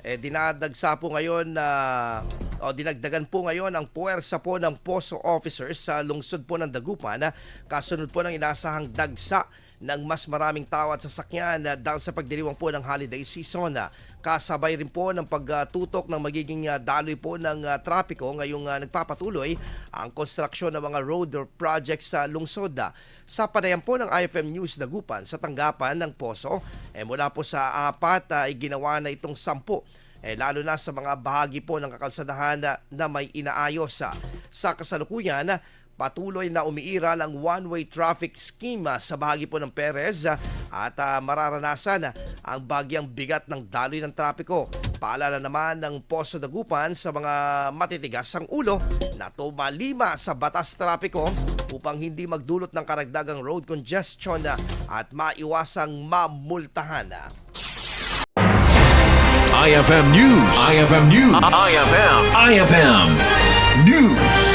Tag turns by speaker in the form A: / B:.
A: Dinadagsa po ngayon dinagdagan po ngayon ang puwersa po ng Poso officers sa lungsod po ng Dagupan kasunod po ng inasahang dagsa ng mas maraming tao at sasakyan dahil sa pagdiriwang po ng holiday season. Kasabay rin po ng pagtutok ng magiging daloy po ng trapiko ngayong nagpapatuloy ang konstruksyon ng mga road projects sa lungsod. Sa panayam po ng IFM News Dagupan sa tanggapan ng Poso, mula po sa 4 ay ginawa na itong 10. Lalo na sa mga bahagi po ng kakalsadahan na may inaayos. Sa kasalukuyan, patuloy na umiiral ang one-way traffic scheme sa bahagi po ng Perez at mararanasan ang bagyang bigat ng daloy ng trapiko. Paalala naman ng Poso Dagupan sa mga matitigas ang ulo na tumalima sa batas trapiko upang hindi magdulot ng karagdagang road congestion at maiwasang mamultahan.
B: IFM News. IFM News. IFM News.